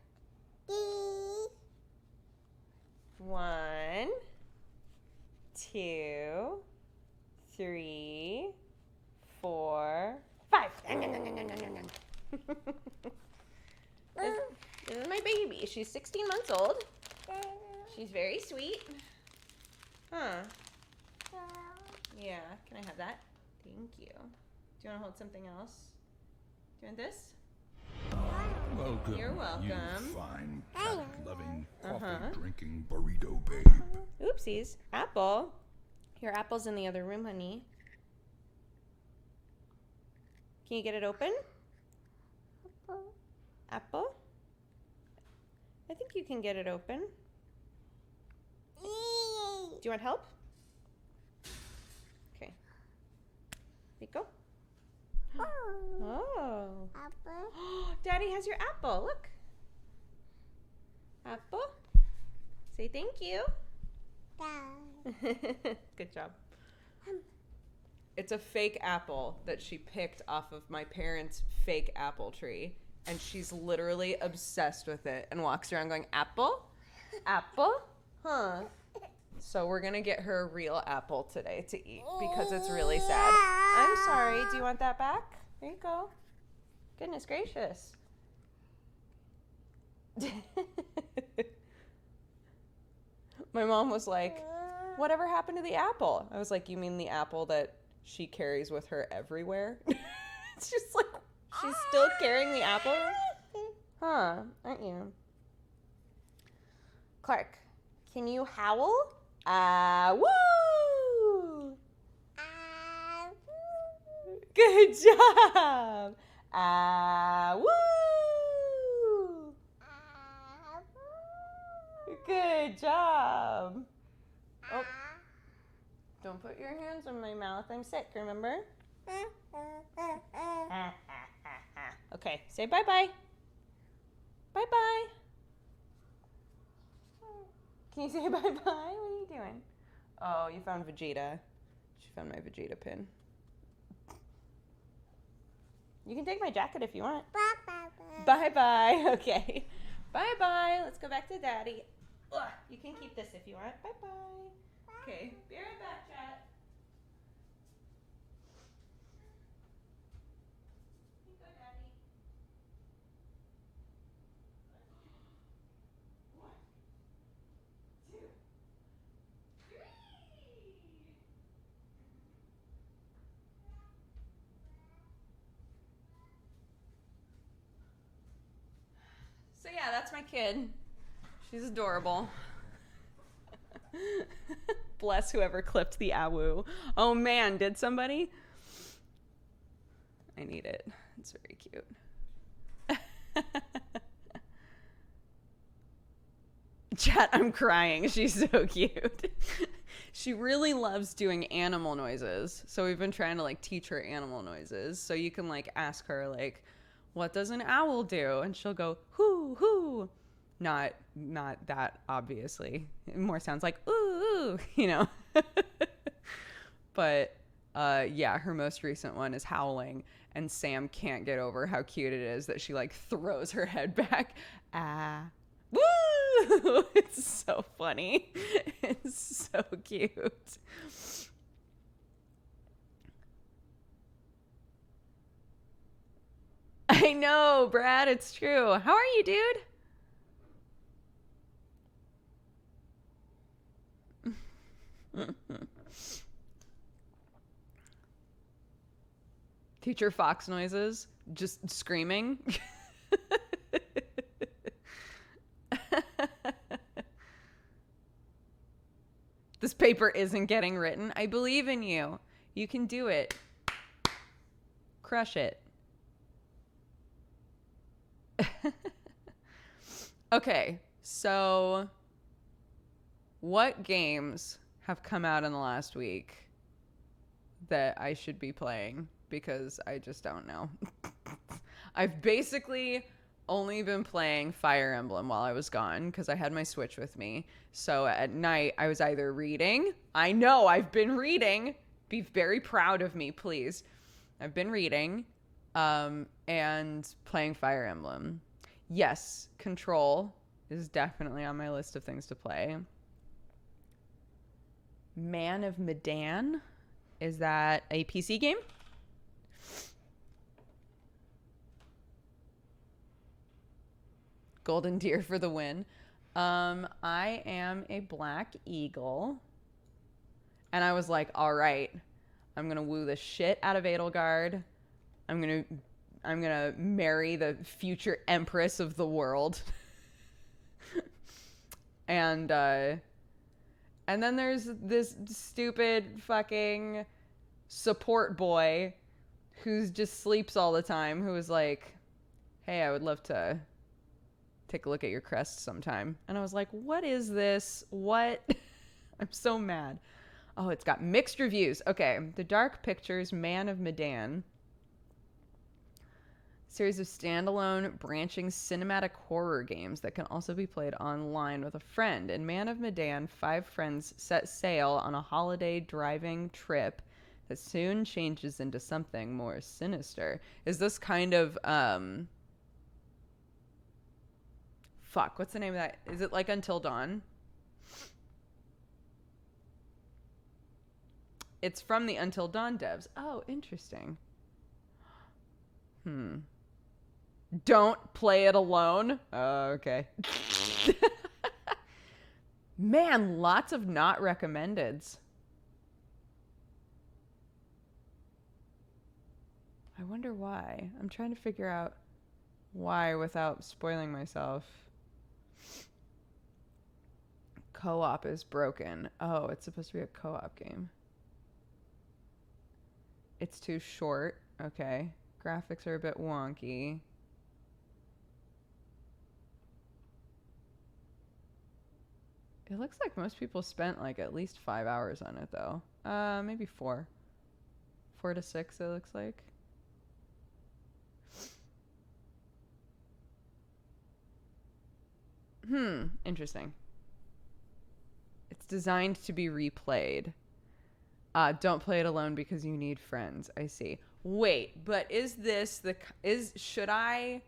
1, 2, 3, 4, 5. This is my baby. She's 16 months old. She's very sweet. Huh. Yeah. Can I have that? Thank you. Do you want to hold something else? Do you want this? Welcome, You're welcome. you fine, cat-loving, coffee-drinking burrito babe. Oopsies. Apple. Your apple's in the other room, honey. Can you get it open? Apple? I think you can get it open. Do you want help? Okay. Here you go. Oh. Apple. Daddy has your apple. Look. Apple. Say thank you. Good job. It's a fake apple that she picked off of my parents' fake apple tree. And she's literally obsessed with it and walks around going, apple? Apple? Huh. So we're going to get her a real apple today to eat because it's really sad. I'm sorry. Do you want that back? There you go. Goodness gracious. My mom was like, whatever happened to the apple? I was like, you mean the apple that she carries with her everywhere? It's just like, she's still carrying the apple? Huh, aren't you? Clark, can you howl? Woo! Good job! Woo! Good job! Oh, don't put your hands in my mouth. I'm sick, remember? Okay, say bye-bye. Bye-bye. Can you say bye-bye? What are you doing? Oh, you found Vegeta. She found my Vegeta pin. You can take my jacket if you want. Bye-bye. Okay. Bye-bye. Let's go back to Daddy. Ugh, you can keep this if you want. Bye-bye. Okay. Be right back, chat. Here you go, Daddy. One, two, three. So yeah, that's my kid. She's adorable. Bless whoever clipped the awoo. Oh man, did somebody? I need it. It's very cute. Chat, I'm crying. She's so cute. She really loves doing animal noises. So we've been trying to like teach her animal noises. So you can like ask her like, what does an owl do? And she'll go, hoo, hoo. Not that, obviously. It more sounds like, ooh, ooh, you know. But, yeah, her most recent one is howling. And Sam can't get over how cute it is that she, like, throws her head back. Ah. Woo! It's so funny. It's so cute. I know, Brad, it's true. How are you, dude? Teacher Fox noises, just screaming. This paper isn't getting written. I believe in you. You can do it. Crush it. Okay, so what games have come out in the last week that I should be playing? Because I just don't know. I've basically only been playing Fire Emblem while I was gone because I had my Switch with me. So at night, I was either reading. I know, I've been reading. Be very proud of me, please. I've been reading and playing Fire Emblem. Yes, Control is definitely on my list of things to play. Man of Medan, is that a PC game? Golden Deer for the win. I am a Black Eagle. And I was like, all right, I'm going to woo the shit out of Edelgard. I'm going to marry the future empress of the world. And then there's this stupid fucking support boy who just sleeps all the time, who is like, hey, I would love to take a look at your crest sometime. And I was like, what is this? What? I'm so mad. Oh, it's got mixed reviews. Okay, The Dark Pictures, Man of Medan. Series of standalone, branching cinematic horror games that can also be played online with a friend. In Man of Medan, 5 friends set sail on a holiday driving trip that soon changes into something more sinister. Is this kind of, fuck, what's the name of that? Is it like Until Dawn? It's from the Until Dawn devs. Oh, interesting. Don't play it alone. Okay. Man, lots of not recommendeds. I wonder why. I'm trying to figure out why without spoiling myself. Co-op is broken. Oh, it's supposed to be a co-op game. It's too short. Okay. Graphics are a bit wonky. It looks like most people spent like at least 5 hours on it though. Maybe 4. 4 to 6 it looks like. Interesting. It's designed to be replayed. Don't play it alone because you need friends. I see. Wait, but should I,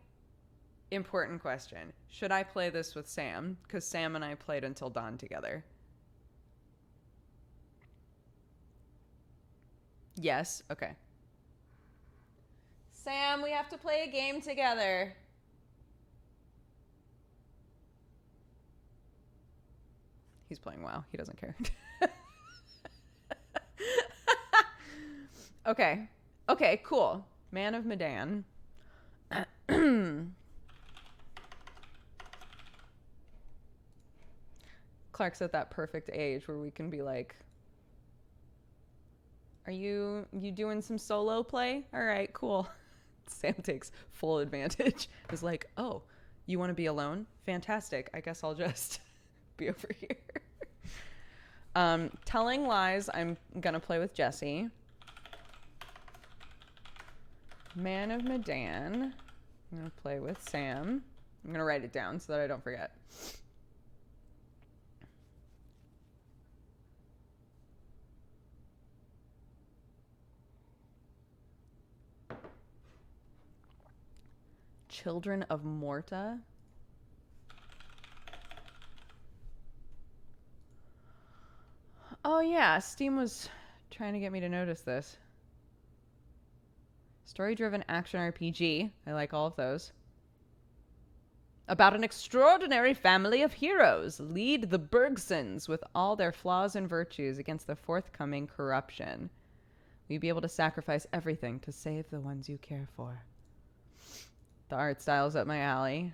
important question, should I play this with Sam? Because Sam and I played Until Dawn together. Yes, okay. Sam, we have to play a game together. He's playing WoW. He doesn't care. Okay. Okay, cool. Man of Medan. Clark's at that perfect age where we can be like, are you doing some solo play? All right, cool. Sam takes full advantage. Is like, oh, you want to be alone? Fantastic. I guess I'll just be over here. Telling lies. I'm gonna play with Jesse. Man of Medan. I'm gonna play with Sam. I'm gonna write it down so that I don't forget. Children of Morta. Oh yeah, Steam was trying to get me to notice this. Story-driven action RPG. I like all of those. About an extraordinary family of heroes. Lead the Bergsons with all their flaws and virtues against the forthcoming corruption. Will you be able to sacrifice everything to save the ones you care for? The art style's up my alley.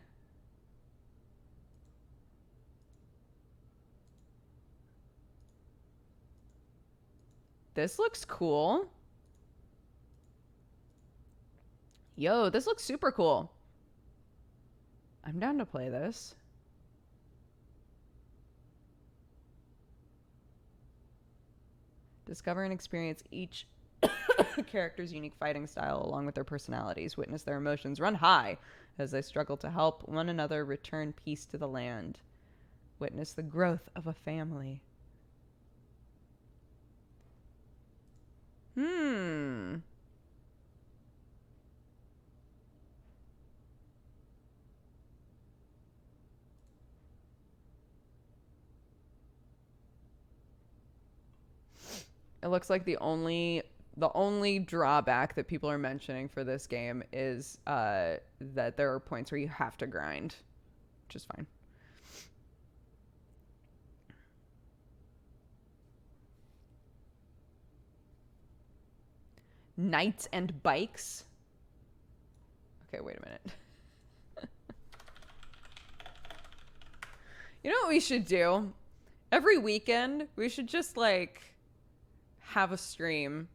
This looks cool. Yo, this looks super cool. I'm down to play this. Discover and experience each character's unique fighting style along with their personalities. Witness their emotions run high as they struggle to help one another return peace to the land. Witness the growth of a family. It looks like the only drawback that people are mentioning for this game is that there are points where you have to grind, which is fine. Knights and bikes. Okay, wait a minute. You know what we should do? Every weekend, we should just like have a stream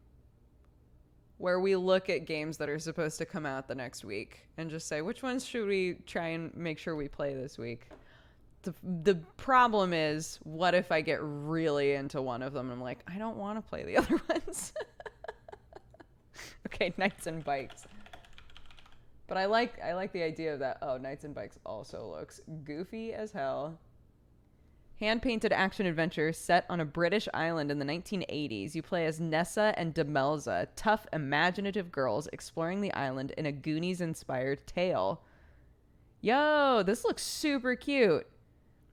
where we look at games that are supposed to come out the next week and just say, which ones should we try and make sure we play this week? The problem is, what if I get really into one of them and I'm like, I don't want to play the other ones? Okay, Knights and Bikes. But I like the idea of that. Oh, Knights and Bikes also looks goofy as hell. Hand-painted action adventure set on a British island in the 1980s. You play as Nessa and Demelza, tough, imaginative girls exploring the island in a Goonies-inspired tale. Yo, this looks super cute.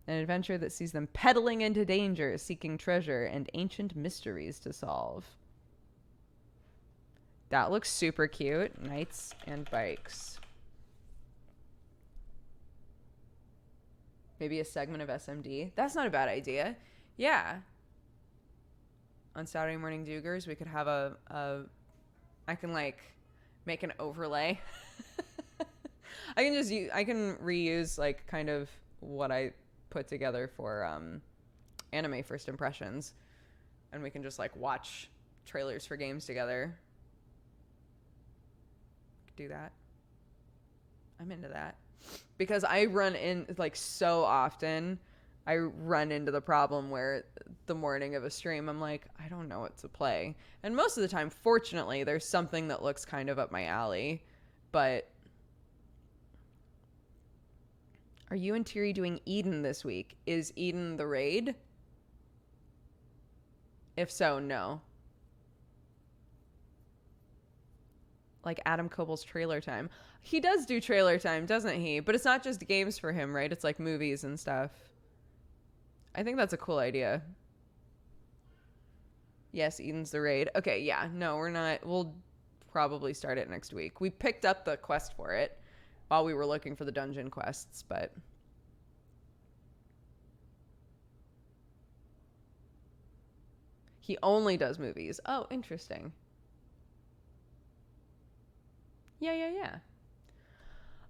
An adventure that sees them pedaling into danger, seeking treasure and ancient mysteries to solve. That looks super cute. Knights and Bikes. Maybe a segment of SMD. That's not a bad idea. Yeah. On Saturday Morning Dugers, we could have I can like make an overlay. I can reuse like kind of what I put together for anime first impressions, and we can just like watch trailers for games together. Do that. I'm into that. Because I run in, like, so often, I run into the problem where the morning of a stream, I'm like, I don't know what to play. And most of the time, fortunately, there's something that looks kind of up my alley. But are you and Tiri doing Eden this week? Is Eden the raid? If so, no. like Adam Koebel's trailer time. He does do trailer time, doesn't he? But it's not just games for him, right? It's like movies and stuff. I think that's a cool idea. Yes, Eden's the raid. Okay, yeah. No, we're not. We'll probably start it next week. We picked up the quest for it while we were looking for the dungeon quests, but he only does movies. Oh, interesting. Yeah.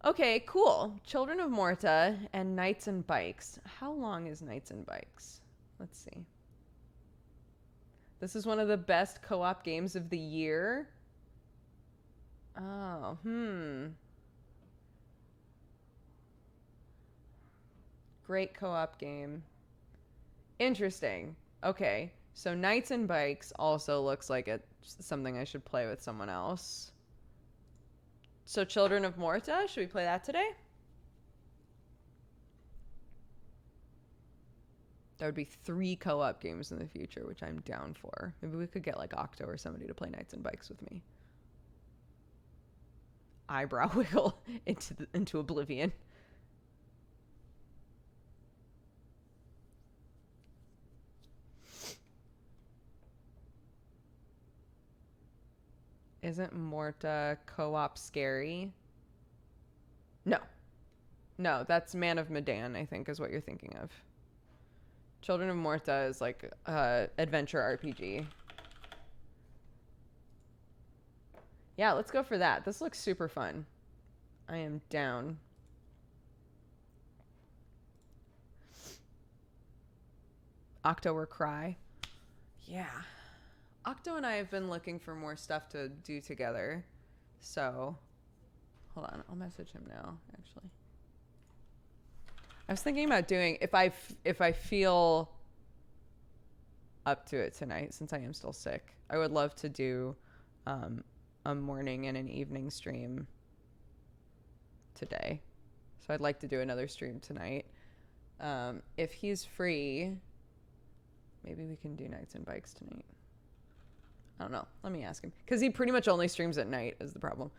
Okay, cool. Children of Morta and Knights and Bikes. How long is Knights and Bikes? Let's see. This is one of the best co-op games of the year. Oh, Great co-op game. Interesting. Okay, so Knights and Bikes also looks like it's something I should play with someone else. So Children of Morta, should we play that today? There would be 3 co-op games in the future, which I'm down for. Maybe we could get like Octo or somebody to play Knights and Bikes with me. Eyebrow wiggle into oblivion. Isn't Morta co-op scary? No, that's Man of Medan, I think, is what you're thinking of. Children of Morta is like adventure RPG. Yeah, let's go for that. This looks super fun. I am down. Octo or Cry. Yeah. Octo and I have been looking for more stuff to do together. So, hold on. I'll message him now, actually. I was thinking about doing, if I feel up to it tonight, since I am still sick, I would love to do a morning and an evening stream today. So I'd like to do another stream tonight. If he's free, maybe we can do Knights and Bikes tonight. I don't know. Let me ask him. Because he pretty much only streams at night is the problem.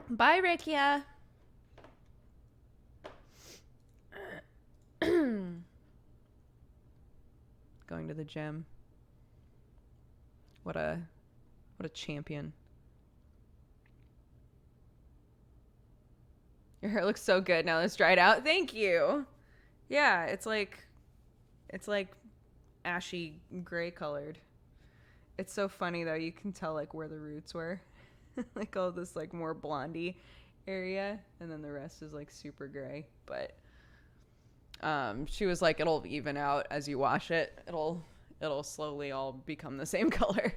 Bye, Rikia. Going to the gym. What a champion. Your hair looks so good now that it's dried out. Thank you. Yeah, it's like ashy gray colored. It's so funny though. You can tell like where the roots were. Like all this like more blondie area, and then the rest is like super gray. But she was like, it'll even out as you wash it. It'll slowly all become the same color.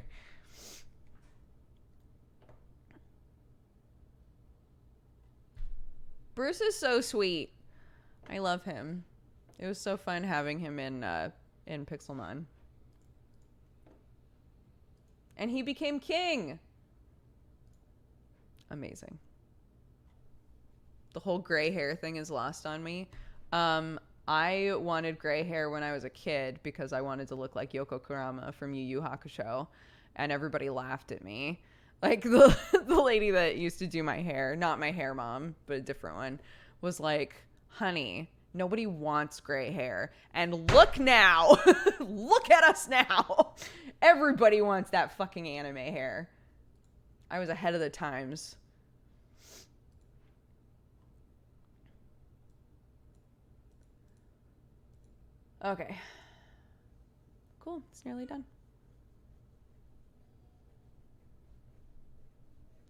Bruce is so sweet. I love him. It was so fun having him in Pixelmon. And he became king. Amazing. The whole gray hair thing is lost on me. I wanted gray hair when I was a kid because I wanted to look like Yoko Kurama from Yu Yu Hakusho, and everybody laughed at me. Like the lady that used to do my hair, not my hair mom, but a different one, was like, "Honey, nobody wants gray hair." And look now. Look at us now. Everybody wants that fucking anime hair. I was ahead of the times. Okay. Cool. It's nearly done.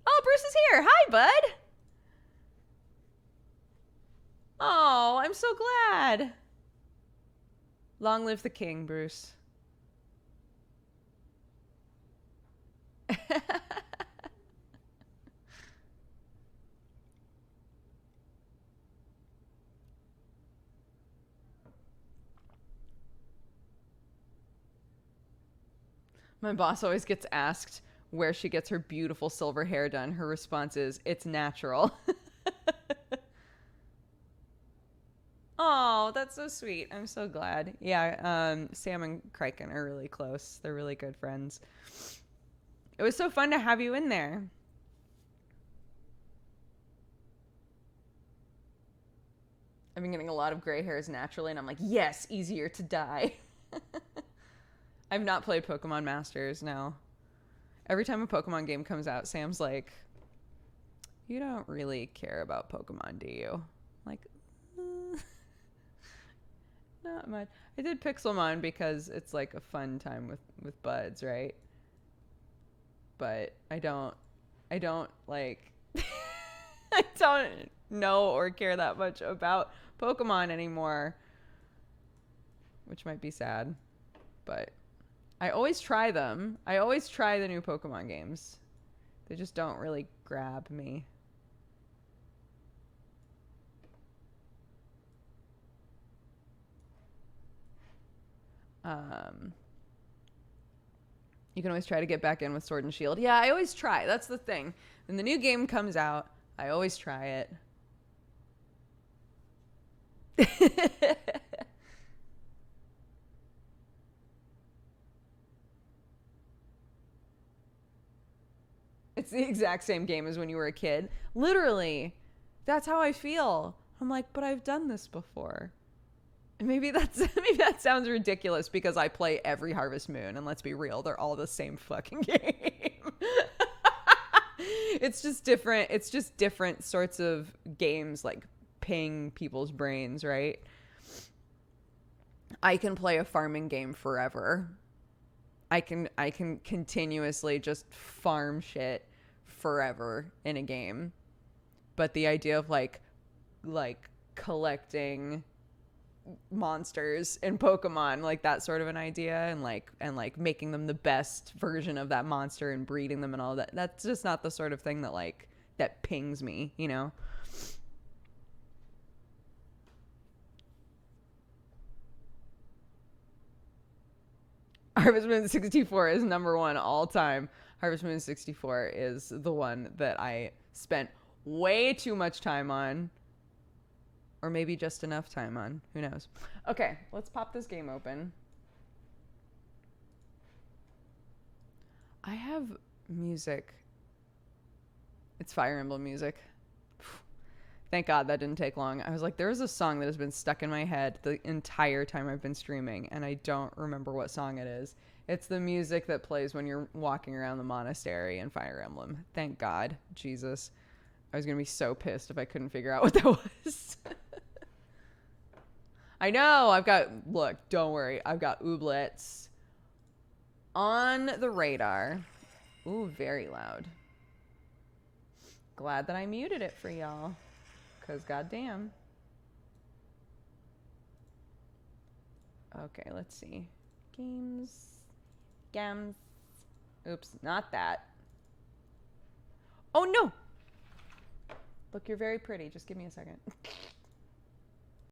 Oh, Bruce is here. Hi, bud. Oh, I'm so glad. Long live the king, Bruce. My boss always gets asked where she gets her beautiful silver hair done. Her response is, it's natural. Oh, that's so sweet. I'm so glad. Yeah, Sam and Criken are really close. They're really good friends. It was so fun to have you in there. I've been getting a lot of gray hairs naturally, and I'm like, yes, easier to dye. I've not played Pokemon Masters, no. Every time a Pokemon game comes out, Sam's like, you don't really care about Pokemon, do you? I'm like, not much. I did Pixelmon because it's like a fun time with buds, right? But I don't like I don't know or care that much about Pokemon anymore, which might be sad, but I always try them. I always try the new Pokemon games. They just don't really grab me. You can always try to get back in with Sword and Shield. Yeah, I always try. That's the thing. When the new game comes out, I always try it. It's the exact same game as when you were a kid. Literally. That's how I feel. I'm like, but I've done this before. And maybe that sounds ridiculous because I play every Harvest Moon, and let's be real, they're all the same fucking game. It's just different sorts of games like ping people's brains, right? I can play a farming game forever. I can continuously just farm shit forever in a game. But the idea of like collecting monsters in Pokemon, like that sort of an idea, and like making them the best version of that monster and breeding them and all that, that's just not the sort of thing that pings me, you know? Harvest Moon 64 is number one all time. Harvest Moon 64 is the one that I spent way too much time on. Or maybe just enough time on. Who knows? Okay, let's pop this game open. I have music. It's Fire Emblem music. Thank God that didn't take long. I was like, there is a song that has been stuck in my head the entire time I've been streaming, and I don't remember what song it is. It's the music that plays when you're walking around the monastery in Fire Emblem. Thank God. Jesus. I was going to be so pissed if I couldn't figure out what that was. I know. Look, don't worry. I've got ooblets on the radar. Ooh, very loud. Glad that I muted it for y'all. Because goddamn. Okay, let's see. Games. Oops, not that. Oh, no. Look, you're very pretty. Just give me a second.